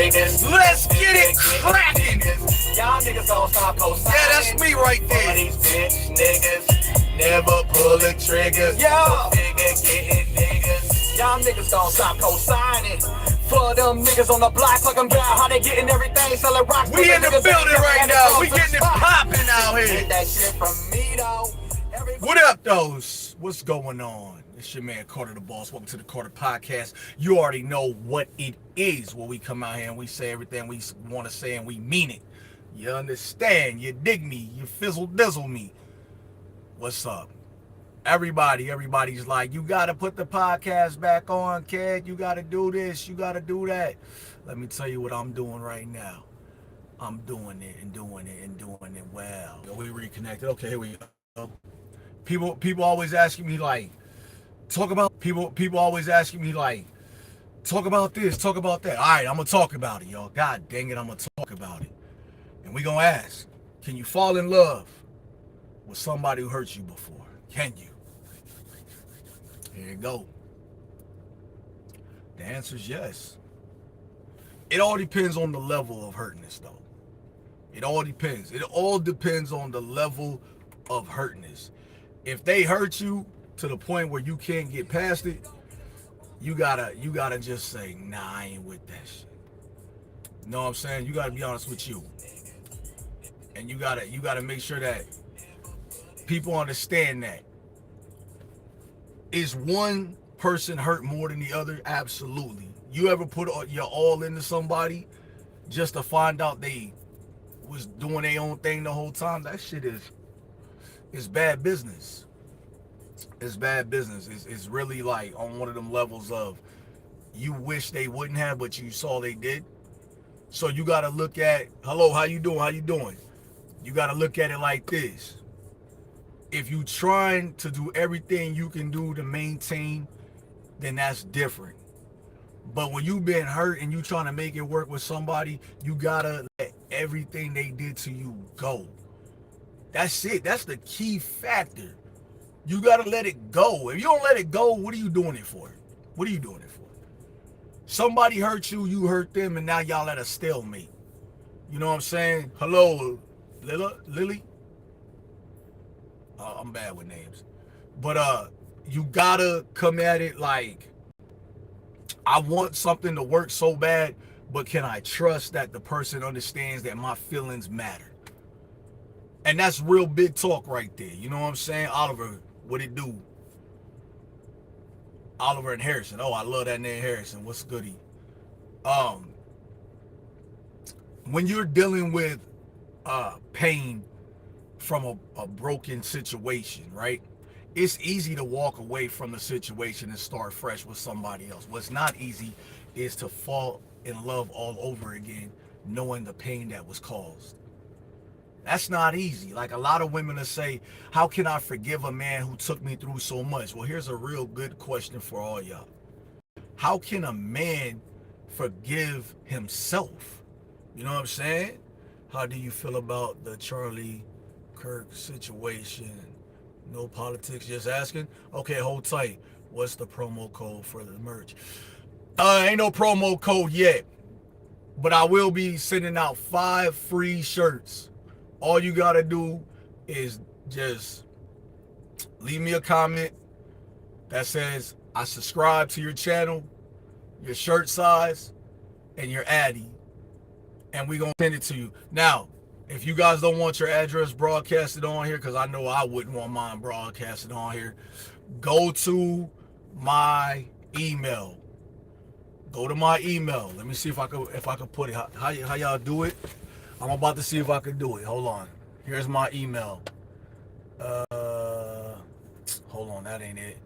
niggas. Let's get it cracking. Y'all niggas gon' stop co-signing. Yeah, that's me right there. These bitch niggas never pulling triggers. Yeah. Nigga getting niggas. Y'all niggas gon' stop co-signing. For them niggas on the block talking about how they getting everything, selling rocks. We in the building right now. We getting it popping out here. Get that shit from me though. What up, those? What's going on? It's your man Carter the Boss. Welcome to the Carter Podcast. You already know what it is when we come out here and we say everything we want to say and we mean it. You understand? You dig me? You fizzle dizzle me? What's up? Everybody's like, you got to put the podcast back on, kid. You got to do this. You got to do that. Let me tell you what I'm doing right now. I'm doing it and doing it and doing it well. We reconnected. Okay, here we go. People always asking me like, talk about people always asking me like, talk about this, talk about that. All right, I'm gonna talk about it, y'all. God dang it, I'm gonna talk about it. And we gonna ask, can you fall in love with somebody who hurt you before? Can you? Here you go. The answer is yes. It all depends on the level of hurtness, though. It all depends. It all depends on the level of hurtness. If they hurt you to the point where you can't get past it, you gotta just say, nah, I ain't with that shit. You know what I'm saying? You gotta be honest with you. And you gotta make sure that people understand that. Is one person hurt more than the other? Absolutely. You ever put your all into somebody just to find out they was doing their own thing the whole time? That shit is bad business. It's bad business. It's really like on one of them levels of you wish they wouldn't have, but you saw they did. So you got to look at, hello, how you doing? How you doing? You got to look at it like this. If you trying to do everything you can do to maintain, then that's different. But when you been hurt and you trying to make it work with somebody, you got to let everything they did to you go. That's it. That's the key factor. You got to let it go. If you don't let it go, what are you doing it for? What are you doing it for? Somebody hurt you, you hurt them, and now y'all at a stalemate. You know what I'm saying? Hello, Lily? I'm bad with names. But you got to come at it like, I want something to work so bad, but can I trust that the person understands that my feelings matter? And that's real big talk right there. You know what I'm saying? Oliver, what it do? Oliver and Harrison. Oh, I love that name, Harrison. What's goody? When you're dealing with pain from a broken situation, right? It's easy to walk away from the situation and start fresh with somebody else. What's not easy is to fall in love all over again, knowing the pain that was caused. That's not easy. Like a lot of women will say, how can I forgive a man who took me through so much? Well, here's a real good question for all y'all. How can a man forgive himself? You know what I'm saying? How do you feel about the Charlie Kirk situation? No politics, just asking. Okay, hold tight. What's the promo code for the merch? Ain't no promo code yet, but I will be sending out 5 free shirts. All you gotta do is just leave me a comment that says I subscribe to your channel, your shirt size, and your Addy, and we gonna send it to you. Now, if you guys don't want your address broadcasted on here, because I know I wouldn't want mine broadcasted on here, go to my email. Go to my email. Let me see if I could put it. How y'all do it? I'm about to see if I can do it. Hold on. Here's my email. Hold on, that ain't it.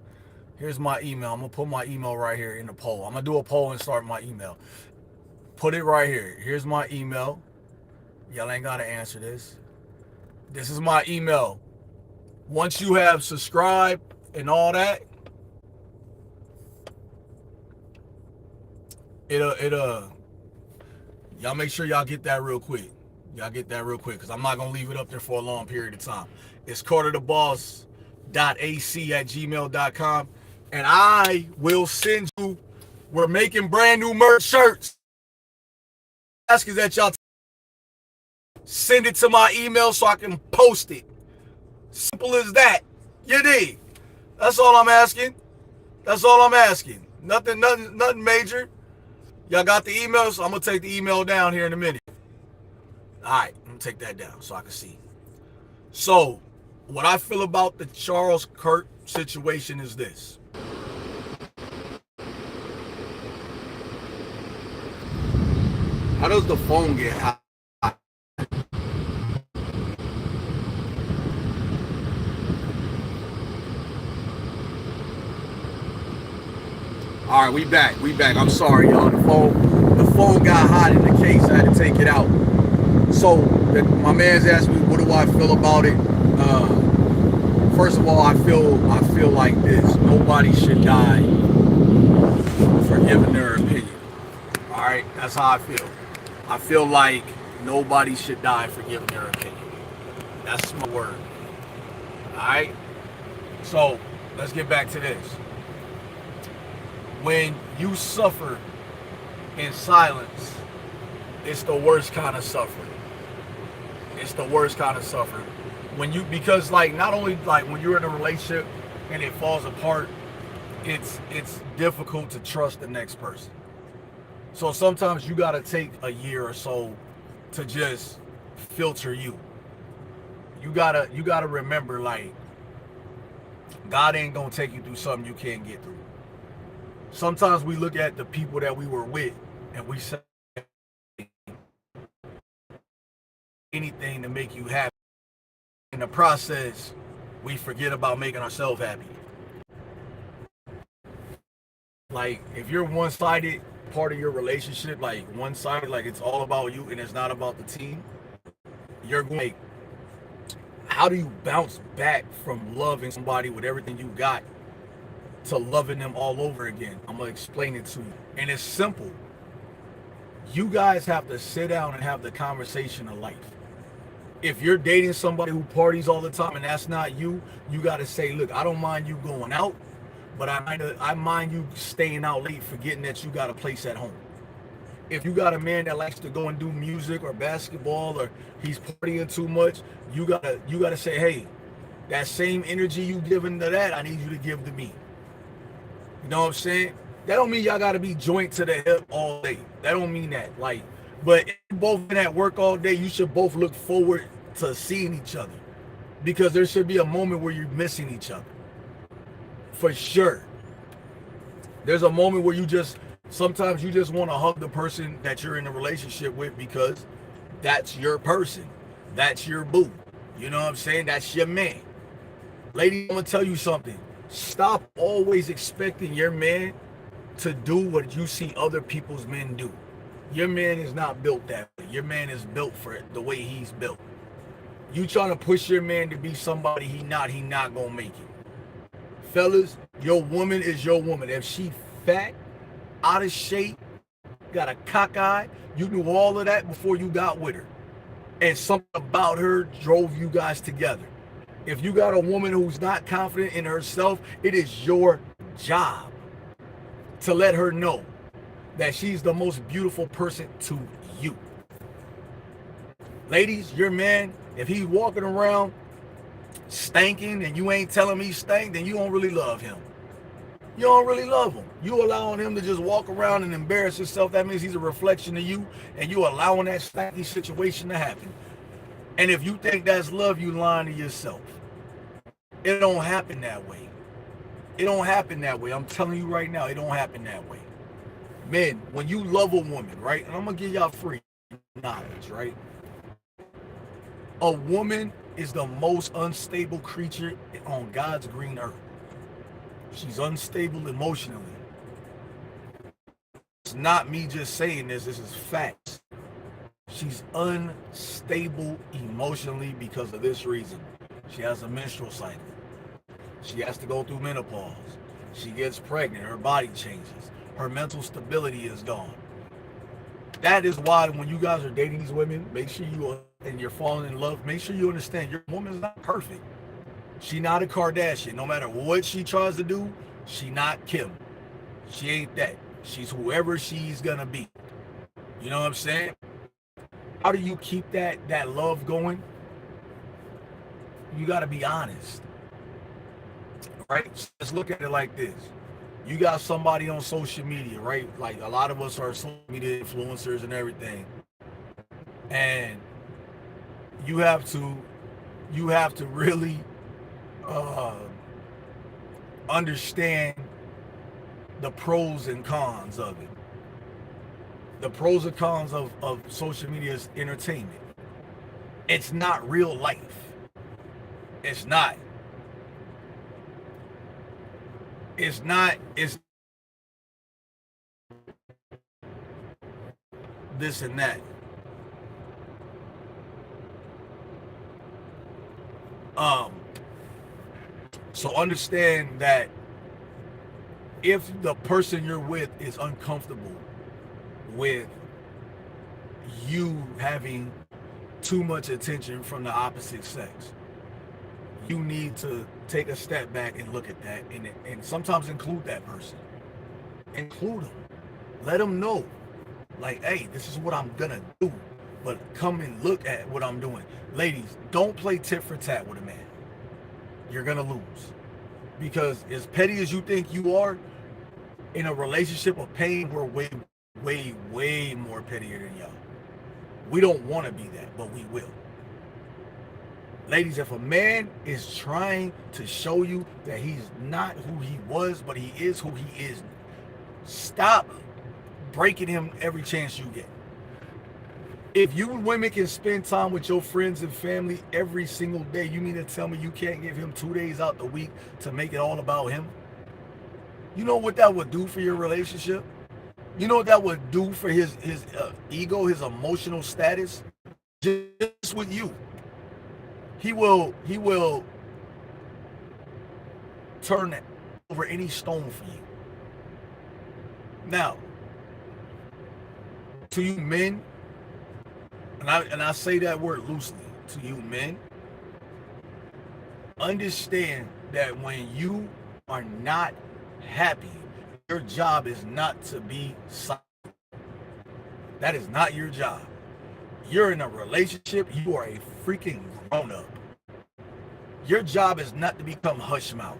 Here's my email. I'm gonna put my email right here in the poll. I'm gonna do a poll and start my email. Put it right here. Here's my email. Y'all ain't gotta answer this. This is my email. Once you have subscribed and all that, y'all make sure y'all get that real quick. Because I'm not gonna leave it up there for a long period of time. It's cartertheboss.ac@gmail.com, and I will send you. We're making brand new merch shirts. ask is that y'all send it to my email so I can post it. Simple as that. You dig? That's all I'm asking. That's all I'm asking. Nothing major. Y'all got the email, so I'm gonna take the email down here in a minute. Alright, I'm gonna take that down so I can see. So, what I feel about the Charles Kirk situation is this. How does the phone get hot? All right, we back. I'm sorry, y'all. The phone got hot in the case. I had to take it out. So my man's asked me, what do I feel about it? First of all, I feel like this. Nobody should die for giving their opinion. All right, that's how I feel. I feel like nobody should die for giving their opinion. That's my word. All right. So let's get back to this. When you suffer in silence, it's the worst kind of suffering. It's the worst kind of suffering. Because like, not only like when you're in a relationship and it falls apart, it's difficult to trust the next person. So sometimes you gotta take a year or so to just filter you. You gotta remember, like, God ain't gonna take you through something you can't get through. Sometimes we look at the people that we were with and we say anything to make you happy. In the process, we forget about making ourselves happy. Like, if you're one-sided part of your relationship, like one-sided, like it's all about you and it's not about the team, you're going, like, how do you bounce back from loving somebody with everything you got to loving them all over again? I'm gonna explain it to you, and it's simple. You guys have to sit down and have the conversation of life. If you're dating somebody who parties all the time and that's not you, you got to say, look, I don't mind you going out, but I mind you staying out late, forgetting that you got a place at home. If you got a man that likes to go and do music or basketball, or he's partying too much, you gotta say, hey, that same energy you giving to that, I need you to give to me. You know what I'm saying? That don't mean y'all gotta be joint to the hip all day. That don't mean that. Like, but if you're both been at work all day, you should both look forward to seeing each other, because there should be a moment where you're missing each other. For sure. There's a moment where sometimes you just want to hug the person that you're in a relationship with, because that's your person. That's your boo. You know what I'm saying? That's your man. Lady, I'm gonna tell you something. Stop always expecting your man to do what you see other people's men do. Your man is not built that way. Your man is built for it the way he's built. You trying to push your man to be somebody he not gonna make it. Fellas, your woman is your woman. If she fat, out of shape, got a cockeye, you knew all of that before you got with her. And something about her drove you guys together. If you got a woman who's not confident in herself, it is your job to let her know that she's the most beautiful person to you. Ladies, your man, if he's walking around stinking and you ain't telling him he stank, then you don't really love him. You don't really love him. You allowing him to just walk around and embarrass himself, that means he's a reflection of you, and you allowing that stanky situation to happen. And if you think that's love, you lying to yourself. It don't happen that way. It don't happen that way. I'm telling you right now, it don't happen that way. Men, when you love a woman, right? And I'm going to give y'all free knowledge, right? A woman is the most unstable creature on God's green earth. She's unstable emotionally. It's not me just saying this is facts. She's unstable emotionally because of this reason. She has a menstrual cycle. She has to go through menopause. She gets pregnant. Her body changes. Her mental stability is gone. That is why when you guys are dating these women, make sure you're falling in love, make sure you understand your woman's not perfect. She not a Kardashian. No matter what she tries to do, she not Kim. She ain't that. She's whoever she's gonna be. You know what I'm saying? How do you keep that love going? You got to be honest, right? So let's look at it like this. You got somebody on social media, right? Like a lot of us are social media influencers and everything. And you have to really uh, understand the pros and cons of it. The pros and cons of social media is entertainment. It's not real life. It's not. It's this and that. Um, so understand that if the person you're with is uncomfortable with you having too much attention from the opposite sex, you need to take a step back and look at that, and sometimes include that person. Include them. Let them know, like, hey, this is what I'm gonna do, but come and look at what I'm doing. Ladies, don't play tit for tat with a man. You're gonna lose. Because as petty as you think you are, in a relationship of pain, we're way more pettier than y'all. We don't want to be that, but we will. Ladies, if a man is trying to show you that he's not who he was, but he is who he is, stop breaking him every chance you get. If you women can spend time with your friends and family every single day, you mean to tell me you can't give him 2 days out the week to make it all about him? You know what that would do for your relationship? You know what that would do for his ego, his emotional status? Just with you. He will turn over any stone for you. Now, to you men, and I say that word loosely, to you men, understand that when you are not happy, your job is not to be silent. That is not your job. You're in a relationship, you are a freaking grown-up. Your job is not to become hush mouth.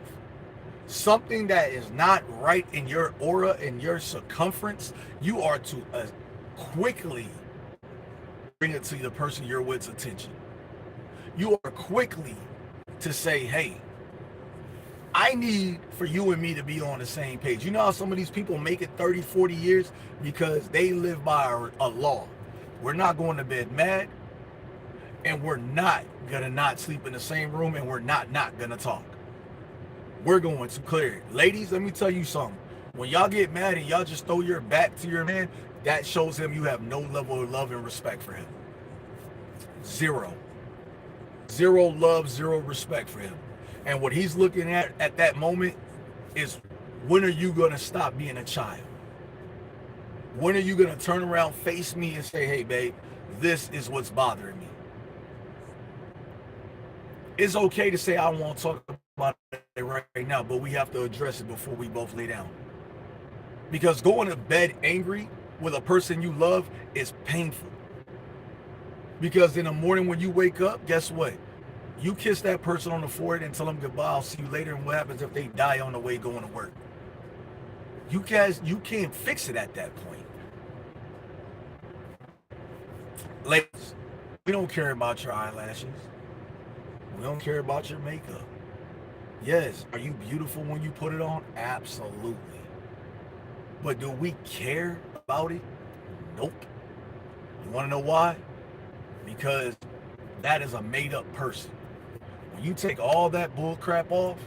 Something that is not right in your aura, in your circumference, you are to quickly bring it to the person you're with's attention. You are quickly to say, hey, I need for you and me to be on the same page. You know how some of these people make it 30, 40 years? Because they live by a law. We're not going to bed mad, and we're not going to not sleep in the same room, and we're not going to talk. We're going to clear it. Ladies, let me tell you something. When y'all get mad and y'all just throw your back to your man, that shows him you have no level of love and respect for him. Zero. Zero love, zero respect for him. And what he's looking at that moment is, when are you going to stop being a child? When are you going to turn around, face me, and say, hey, babe, this is what's bothering me? It's okay to say, I don't want to talk about it right now, but we have to address it before we both lay down. Because going to bed angry with a person you love is painful. Because in the morning when you wake up, guess what? You kiss that person on the forehead and tell them goodbye, I'll see you later. And what happens if they die on the way going to work? You guys, you can't fix it at that point. Ladies, we don't care about your eyelashes. We don't care about your makeup. Yes, are you beautiful when you put it on? Absolutely. But do we care about it? Nope. You want to know why? Because that is a made-up person. When you take all that bull crap off,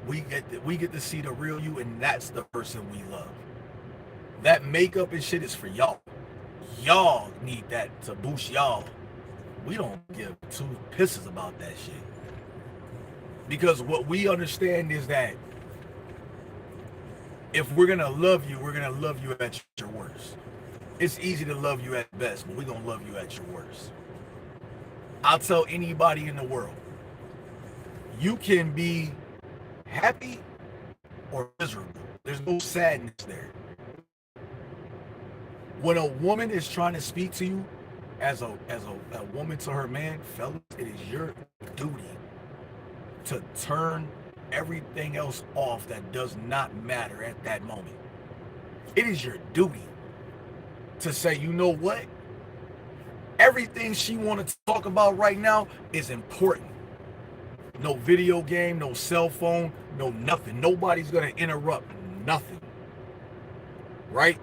we get to see the real you, and that's the person we love. That makeup and shit is for y'all. Y'all need that to boost y'all. We don't give two pisses about that shit. Because what we understand is that if we're going to love you, we're going to love you at your worst. It's easy to love you at best, but we're going to love you at your worst. I'll tell anybody in the world, you can be happy or miserable. There's no sadness there. When a woman is trying to speak to you as a woman to her man, fellas, it is your duty to turn everything else off that does not matter at that moment. It is your duty to say, you know what? Everything she wanted to talk about right now is important. No video game, no cell phone, no nothing. Nobody's gonna interrupt nothing. Right?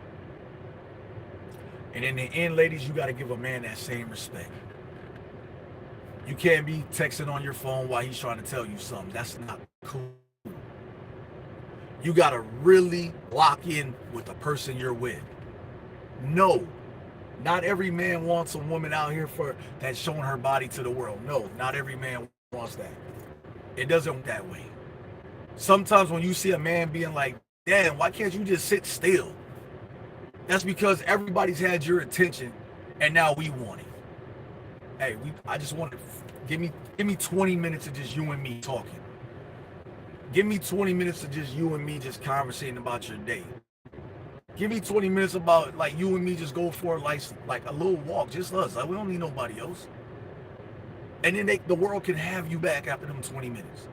And in the end, ladies, you gotta give a man that same respect. You can't be texting on your phone while he's trying to tell you something. That's not cool. You gotta really lock in with the person you're with. No, not every man wants a woman out here that's showing her body to the world. No, not every man wants that. It doesn't work that way. Sometimes when you see a man being like, damn, why can't you just sit still? That's because everybody's had your attention and now we want it. Hey, I just want to give me 20 minutes of just you and me talking. Give me 20 minutes of just you and me just conversating about your day. Give me 20 minutes about like you and me just go for like a little walk, just us. Like we don't need nobody else. And then the world can have you back after them 20 minutes.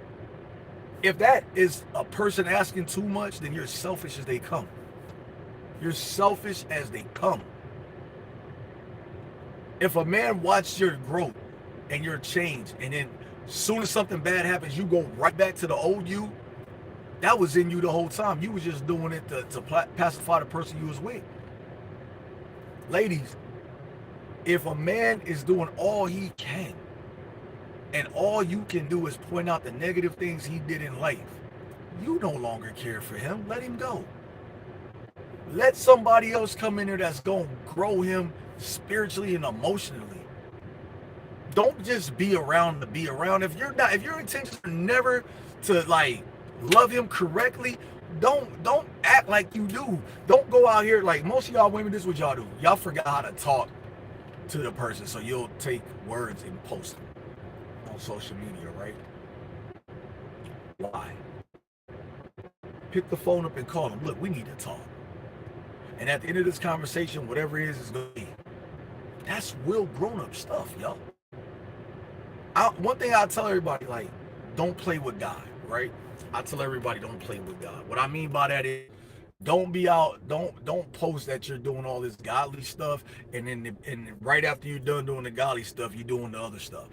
If that is a person asking too much, then you're selfish as they come. You're selfish as they come. If a man watched your growth and your change, and then as soon as something bad happens, you go right back to the old you, that was in you the whole time. You was just doing it to pacify the person you was with. Ladies, if a man is doing all he can, and all you can do is point out the negative things he did in life, you no longer care for him. Let him go. Let somebody else come in there that's going to grow him spiritually and emotionally. Don't just be around to be around. If your intentions are never to like love him correctly, don't act like you do. Don't go out here like most of y'all women. This is what y'all do. Y'all forgot how to talk to the person, so you'll take words and post them on social media, right? Why? Pick the phone up and call them. Look, we need to talk. And at the end of this conversation, whatever it is going to be. That's real grown-up stuff, yo. One thing I tell everybody, like, don't play with God, right? I tell everybody don't play with God. What I mean by that is don't be out, don't post that you're doing all this godly stuff, and then right after you're done doing the godly stuff, you're doing the other stuff.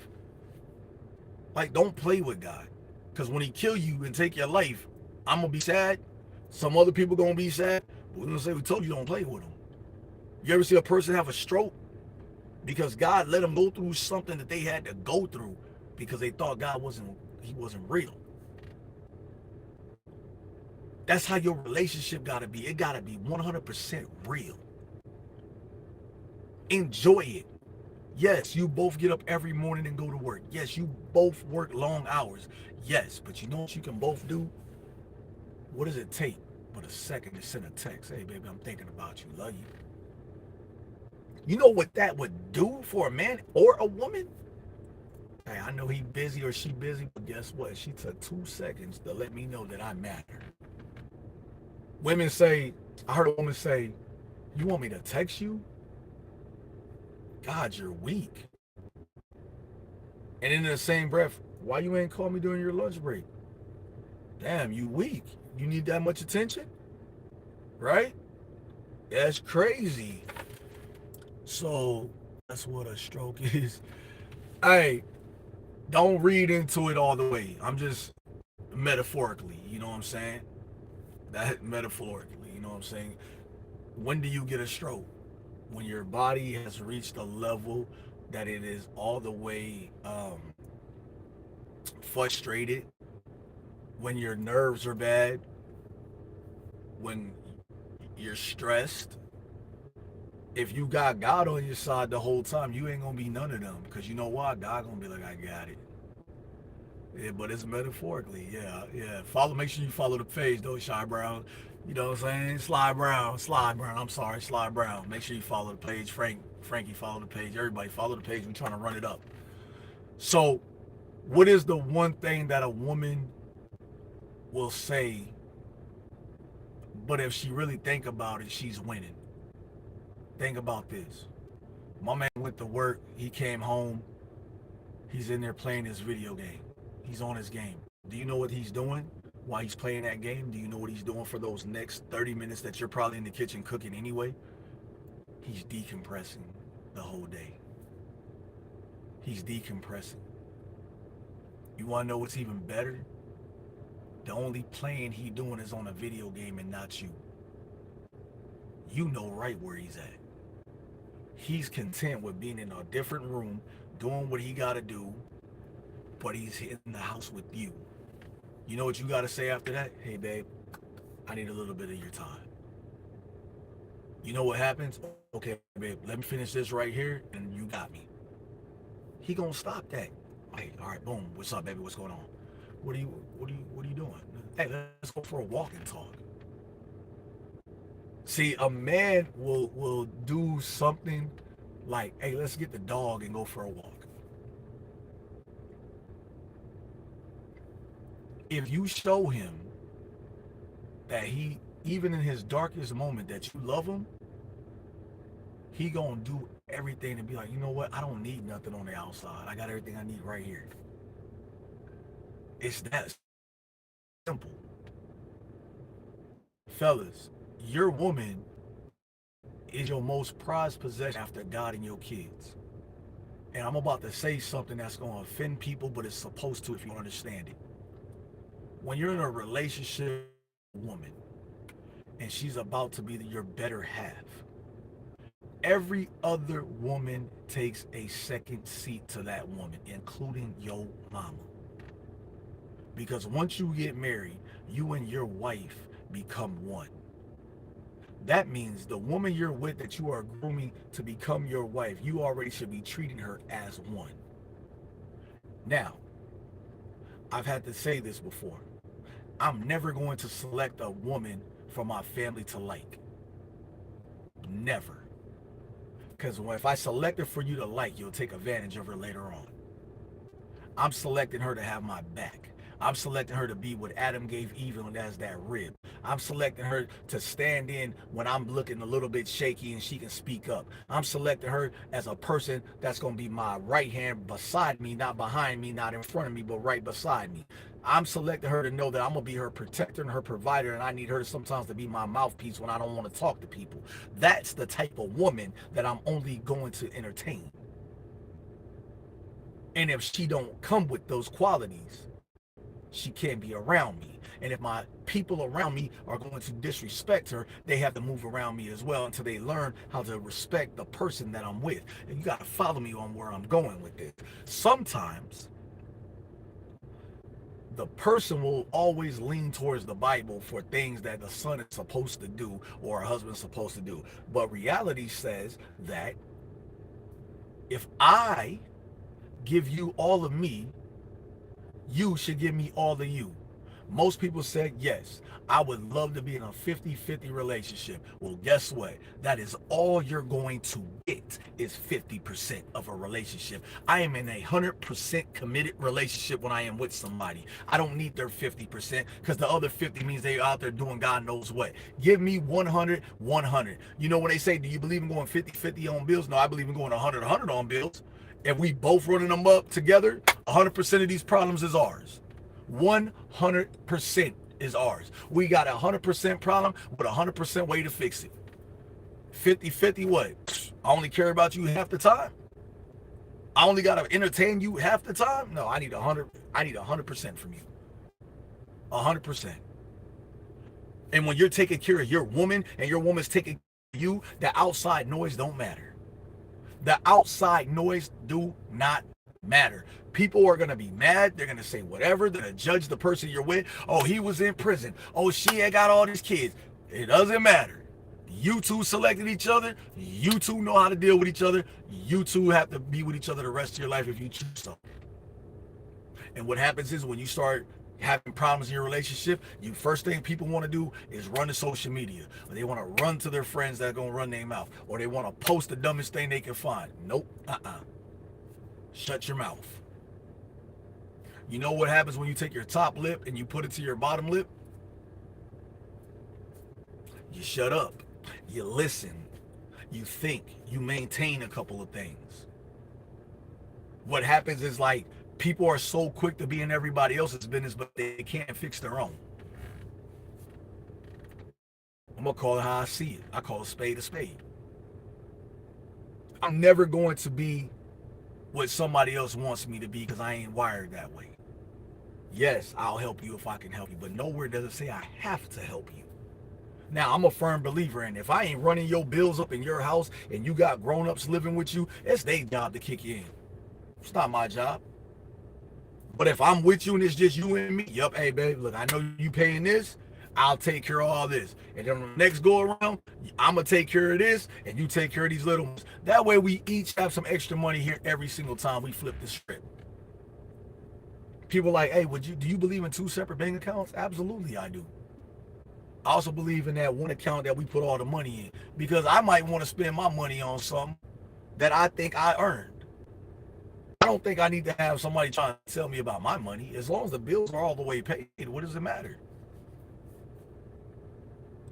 Like, don't play with God. Because when he kill you and take your life, I'm going to be sad. Some other people going to be sad. We're going to say, we told you don't play with them. You ever see a person have a stroke? Because God let them go through something that they had to go through because they thought he wasn't real. That's how your relationship got to be. It got to be 100% real. Enjoy it. Yes, you both get up every morning and go to work. Yes, you both work long hours. Yes, but you know what you can both do? What does it take but a second to send a text? Hey, baby, I'm thinking about you. Love you. You know what that would do for a man or a woman? Hey, I know he busy or she busy, but guess what? She took 2 seconds to let me know that I matter. Women say, I heard a woman say, you want me to text you? God, you're weak. And in the same breath, why you ain't call me during your lunch break? Damn, you weak. You need that much attention? Right? That's crazy. So that's what a stroke is. Hey, don't read into it all the way. I'm just metaphorically, you know what I'm saying? That metaphorically, you know what I'm saying? When do you get a stroke? When your body has reached a level that it is all the way frustrated, when your nerves are bad, when you're stressed. If you got God on your side the whole time, you ain't gonna be none of them. Because you know why? God gonna be like, I got it. Yeah, but it's metaphorically. Yeah. Make sure you follow the page though, Shy Brown. You know what I'm saying? Slide Brown. I'm sorry, Slide Brown. Make sure you follow the page. Frankie, follow the page. Everybody follow the page. We're trying to run it up. So, what is the one thing that a woman will say, but if she really think about it, she's winning? Think about this. My man went to work. He came home. He's in there playing his video game. He's on his game. Do you know what he's doing while he's playing that game? Do you know what he's doing for those next 30 minutes that you're probably in the kitchen cooking anyway? He's decompressing the whole day. He's decompressing. You want to know what's even better? The only playing he doing is on a video game and not you. You know right where he's at. He's content with being in a different room, doing what he got to do, but he's in the house with you. You know what you got to say after that? Hey, babe, I need a little bit of your time. You know what happens? Okay, babe, let me finish this right here, and you got me. He gonna stop that. Hey, all right, boom. What's up, baby? What's going on? What are you doing? Hey, let's go for a walk and talk. See, a man will do something like, hey, let's get the dog and go for a walk. If you show him that he, even in his darkest moment, that you love him, he gonna do everything to be like, you know what? I don't need nothing on the outside. I got everything I need right here. It's that simple. Fellas, your woman is your most prized possession after God and your kids. And I'm about to say something that's going to offend people, but it's supposed to if you understand it. When you're in a relationship with a woman and she's about to be your better half, every other woman takes a second seat to that woman, including your mama. Because once you get married, you and your wife become one. That means the woman you're with that you are grooming to become your wife, you already should be treating her as one. Now, I've had to say this before. I'm never going to select a woman for my family to like. Never. Because if I select her for you to like, you'll take advantage of her later on. I'm selecting her to have my back. I'm selecting her to be what Adam gave Eve as that rib. I'm selecting her to stand in when I'm looking a little bit shaky and she can speak up. I'm selecting her as a person that's going to be my right hand beside me, not behind me, not in front of me, but right beside me. I'm selecting her to know that I'm going to be her protector and her provider, and I need her sometimes to be my mouthpiece when I don't want to talk to people. That's the type of woman that I'm only going to entertain. And if she don't come with those qualities, she can't be around me. And if my people around me are going to disrespect her, they have to move around me as well until they learn how to respect the person that I'm with. And you got to follow me on where I'm going with this. Sometimes the person will always lean towards the Bible for things that the son is supposed to do or a husband is supposed to do. But reality says that if I give you all of me, you should give me all of you. Most people said, yes, I would love to be in a 50-50 relationship. Well, guess what? That is all you're going to get is 50% of a relationship. I am in a 100% committed relationship when I am with somebody. I don't need their 50% because the other 50 means they're out there doing God knows what. Give me 100, 100. You know when they say, do you believe in going 50-50 on bills? No, I believe in going 100 on bills. If we both running them up together, 100% of these problems is ours. 100% is ours. We got a 100% problem with a 100% way to fix it. 50-50 what? I only care about you half the time? I only got to entertain you half the time? No, I need 100% from you. 100%. And when you're taking care of your woman and your woman's taking care of you, the outside noise don't matter. The outside noise do not matter. People are going to be mad. They're going to say whatever. They're going to judge the person you're with. Oh, he was in prison. Oh, she ain't got all these kids. It doesn't matter. You two selected each other. You two know how to deal with each other. You two have to be with each other the rest of your life if you choose so. And what happens is when you start having problems in your relationship, you first thing people want to do is run to social media, or they want to run to their friends that are going to run their mouth, or they want to post the dumbest thing they can find. Nope. Shut your mouth. You know what happens when you take your top lip and you put it to your bottom lip? You shut up. You listen. You think, you maintain a couple of things. What happens is like people are so quick to be in everybody else's business, but they can't fix their own. I'm gonna call it how I see it. I call a spade a spade. I'm never going to be what somebody else wants me to be because I ain't wired that way. Yes, I'll help you if I can help you, but nowhere does it say I have to help you. Now, I'm a firm believer in if I ain't running your bills up in your house and you got grown-ups living with you, it's their job to kick you in. It's not my job. But if I'm with you and it's just you and me, yup, hey, babe, look, I know you paying this. I'll take care of all this. And then the next go around, I'm going to take care of this and you take care of these little ones. That way we each have some extra money here every single time we flip the script. People like, hey, do you believe in 2 separate bank accounts? Absolutely, I do. I also believe in that one account that we put all the money in because I might want to spend my money on something that I think I earned. I don't think I need to have somebody trying to tell me about my money. As long as the bills are all the way paid, what does it matter?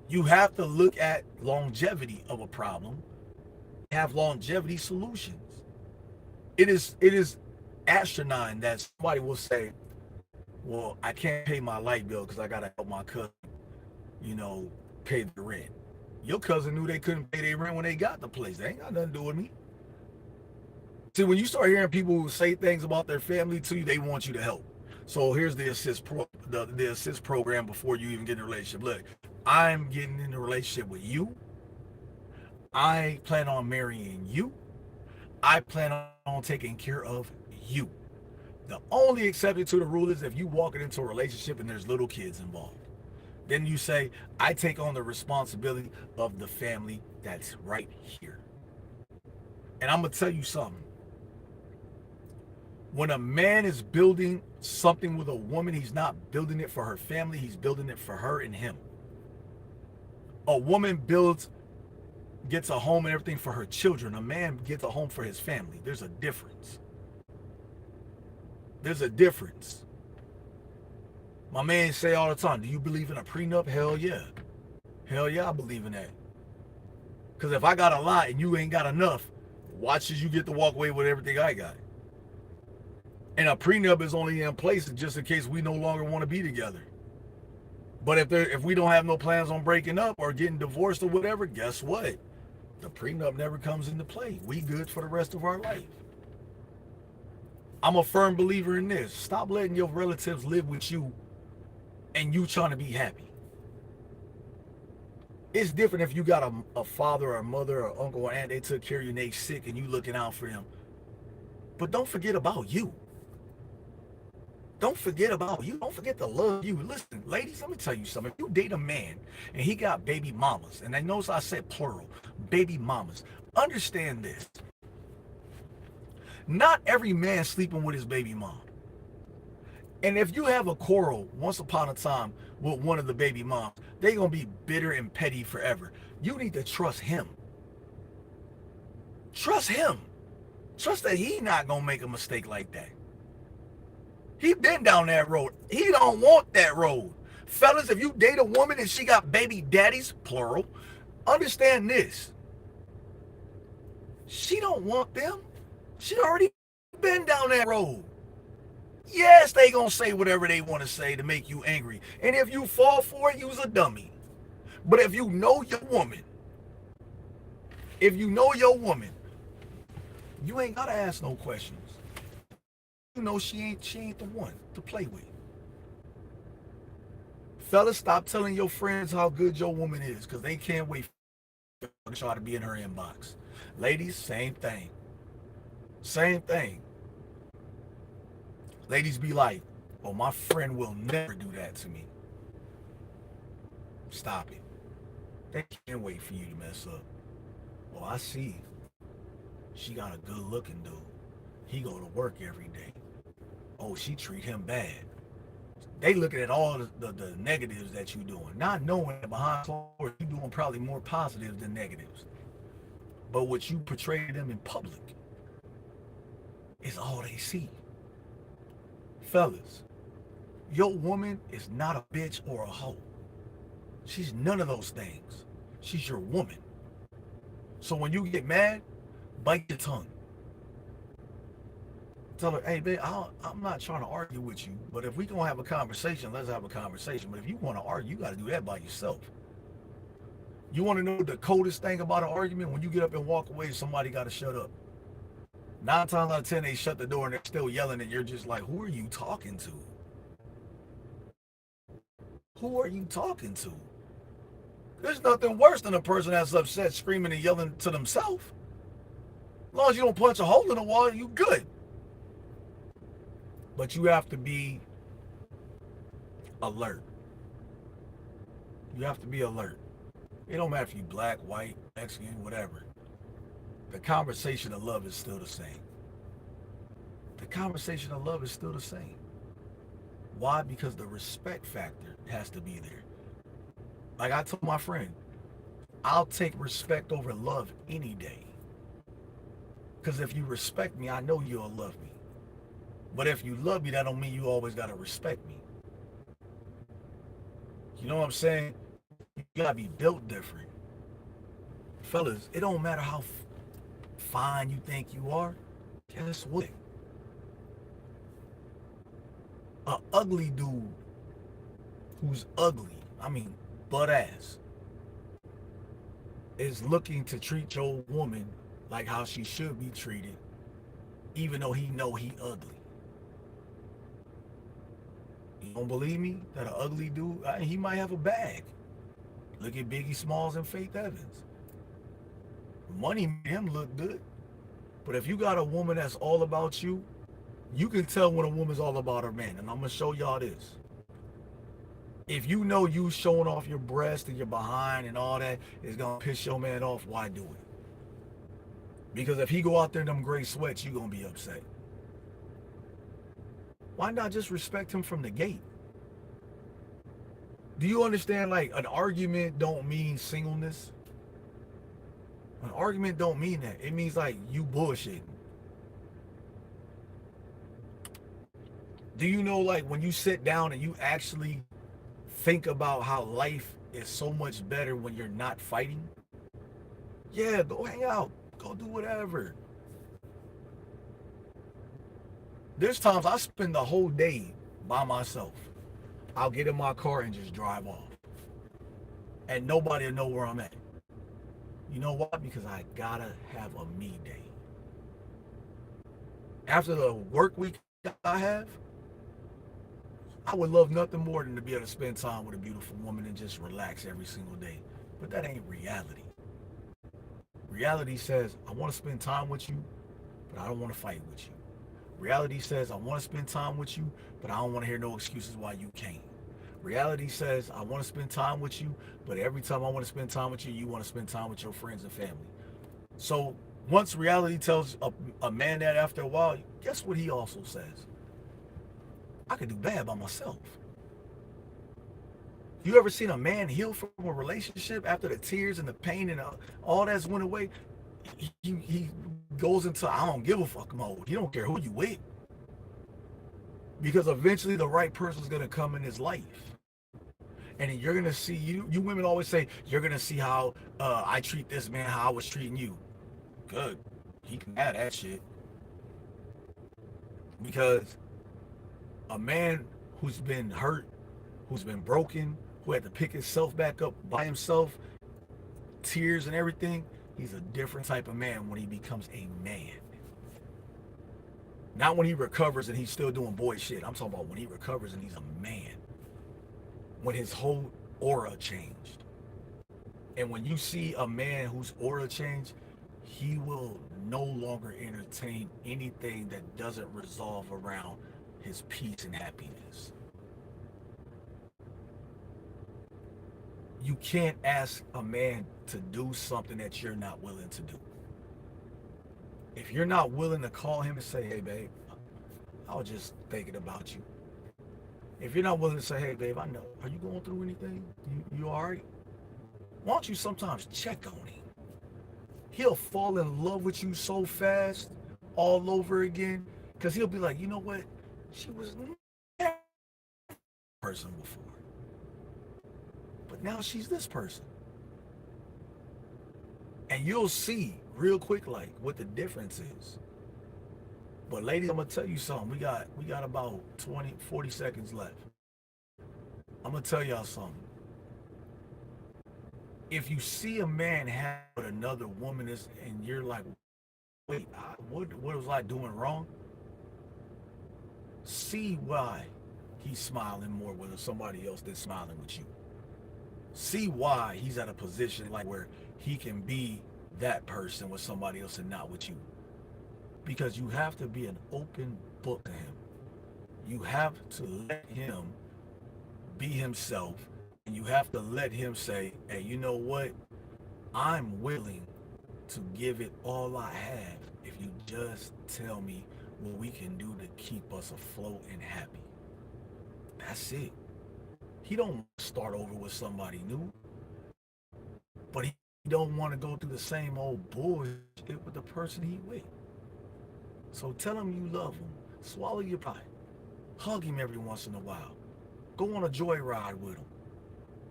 You have to look at longevity of a problem, have longevity solutions. It is asinine that somebody will say, well, I can't pay my light bill because I got to help my cousin, pay the rent. Your cousin knew they couldn't pay their rent when they got the place. They ain't got nothing to do with me. See, when you start hearing people say things about their family to you, they want you to help. So here's the assist program before you even get in a relationship. Look, I'm getting in a relationship with you. I plan on marrying you. I plan on taking care of you. The only exception to the rule is if you walk into a relationship and there's little kids involved. Then you say, I take on the responsibility of the family that's right here. And I'm going to tell you something. When a man is building something with a woman, he's not building it for her family. He's building it for her and him. A woman gets a home and everything for her children. A man gets a home for his family. There's a difference. There's a difference. My man say all the time, do you believe in a prenup? Hell yeah. Hell yeah, I believe in that. Because if I got a lot and you ain't got enough, watch as you get to walk away with everything I got. And a prenup is only in place just in case we no longer want to be together. But if we don't have no plans on breaking up or getting divorced or whatever, guess what? The prenup never comes into play. We good for the rest of our life. I'm a firm believer in this. Stop letting your relatives live with you and you trying to be happy. It's different if you got a father or a mother or uncle or aunt, they took care of you and they sick and you looking out for them. But don't forget about you. Don't forget about you. Don't forget to love you. Listen, ladies, let me tell you something. If you date a man and he got baby mamas, and I notice I said plural, baby mamas, understand this. Not every man sleeping with his baby mom. And if you have a quarrel once upon a time with one of the baby moms, they're going to be bitter and petty forever. You need to trust him. Trust him. Trust that he not going to make a mistake like that. He been down that road. He don't want that road. Fellas, if you date a woman and she got baby daddies, plural, understand this. She don't want them. She already been down that road. Yes, they gonna say whatever they want to say to make you angry. And if you fall for it, you's a dummy. But if you know your woman, you ain't gotta ask no questions. You know she ain't the one to play with. Fellas, stop telling your friends how good your woman is because they can't wait for to try to be in her inbox. Ladies, same thing. Same thing. Ladies be like, oh, my friend will never do that to me. Stop it. They can't wait for you to mess up. Oh, I see. She got a good looking dude. He go to work every day. Oh, she treat him bad. They looking at all the negatives that you doing, not knowing that behind closed doors you doing probably more positives than negatives. But what you portray to them in public is all they see. Fellas, your woman is not a bitch or a hoe. She's none of those things. She's your woman. So when you get mad, bite your tongue. Tell her, hey, babe, I'm not trying to argue with you, but if we gonna have a conversation, let's have a conversation. But if you want to argue, you got to do that by yourself. You want to know the coldest thing about an argument? When you get up and walk away, somebody got to shut up. 9 times out of 10, they shut the door and they're still yelling, and you're just like, who are you talking to? Who are you talking to? There's nothing worse than a person that's upset, screaming and yelling to themselves. As long as you don't punch a hole in the wall, you good. But you have to be alert. You have to be alert. It don't matter if you black, white, Mexican, whatever. The conversation of love is still the same. The conversation of love is still the same. Why? Because the respect factor has to be there. Like I told my friend, I'll take respect over love any day. Because if you respect me, I know you'll love me. But if you love me, that don't mean you always got to respect me. You know what I'm saying? You got to be built different. Fellas, it don't matter how fine you think you are. Guess what? A ugly dude who's ugly, I mean butt ass, is looking to treat your woman like how she should be treated, even though he know he ugly. You don't believe me? That an ugly dude, he might have a bag. Look at Biggie Smalls and Faith Evans. Money made him look good. But if you got a woman that's all about you, you can tell when a woman's all about her man. And I'm going to show y'all this. If you know you showing off your breast and your behind and all that is going to piss your man off, why do it? Because if he go out there in them gray sweats, you're going to be upset. Why not just respect him from the gate? Do you understand, like, an argument don't mean singleness? An argument don't mean that. It means, like, you bullshitting. Do you know, like, when you sit down and you actually think about how life is so much better when you're not fighting? Yeah, go hang out. Go do whatever. There's times I spend the whole day by myself. I'll get in my car and just drive off. And nobody will know where I'm at. You know why? Because I gotta have a me day. After the work week I have, I would love nothing more than to be able to spend time with a beautiful woman and just relax every single day. But that ain't reality. Reality says, I want to spend time with you, but I don't want to fight with you. Reality says, I want to spend time with you, but I don't want to hear no excuses why you can't. Reality says, I want to spend time with you, but every time I want to spend time with you, you want to spend time with your friends and family. So once reality tells a man that after a while, guess what he also says? I could do bad by myself. You ever seen a man heal from a relationship after the tears and the pain and all that's went away? He goes into I don't give a fuck mode. He don't care who you with. Because eventually the right person's going to come in his life. And you're going to see, you women always say, you're going to see how I treat this man, how I was treating you. Good. He can have that shit. Because a man who's been hurt, who's been broken, who had to pick himself back up by himself, tears and everything, he's a different type of man when he becomes a man. Not when he recovers and he's still doing boy shit. I'm talking about when he recovers and he's a man. When his whole aura changed. And when you see a man whose aura changed, he will no longer entertain anything that doesn't resolve around his peace and happiness. You can't ask a man to do something that you're not willing to do. If you're not willing to call him and say, hey, babe, I was just thinking about you. If you're not willing to say, hey, babe, I know, are you going through anything? You all right? Why don't you sometimes check on him? He'll fall in love with you so fast all over again because he'll be like, you know what? She was never that person before. But now she's this person. And you'll see real quick like what the difference is. But ladies, I'm gonna tell you something. We got about 20, 40 seconds left. I'm gonna tell y'all something. If you see a man have another woman and you're like, wait, what was I doing wrong? See why he's smiling more with somebody else than smiling with you. See why he's at a position like where he can be that person with somebody else and not with you. Because you have to be an open book to him. You have to let him be himself, and you have to let him say, hey, you know what? I'm willing to give it all I have if you just tell me what we can do to keep us afloat and happy. That's it. He don't want to start over with somebody new, but he don't want to go through the same old bullshit with the person he with. So tell him you love him. Swallow your pride. Hug him every once in a while. Go on a joyride with him.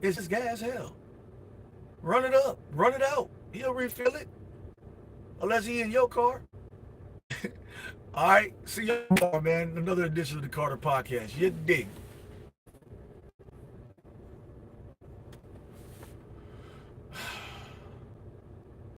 It's just gas hell. Run it up. Run it out. He'll refill it. Unless he in your car. All right. See you tomorrow, man. Another edition of the Carter Podcast. You dig.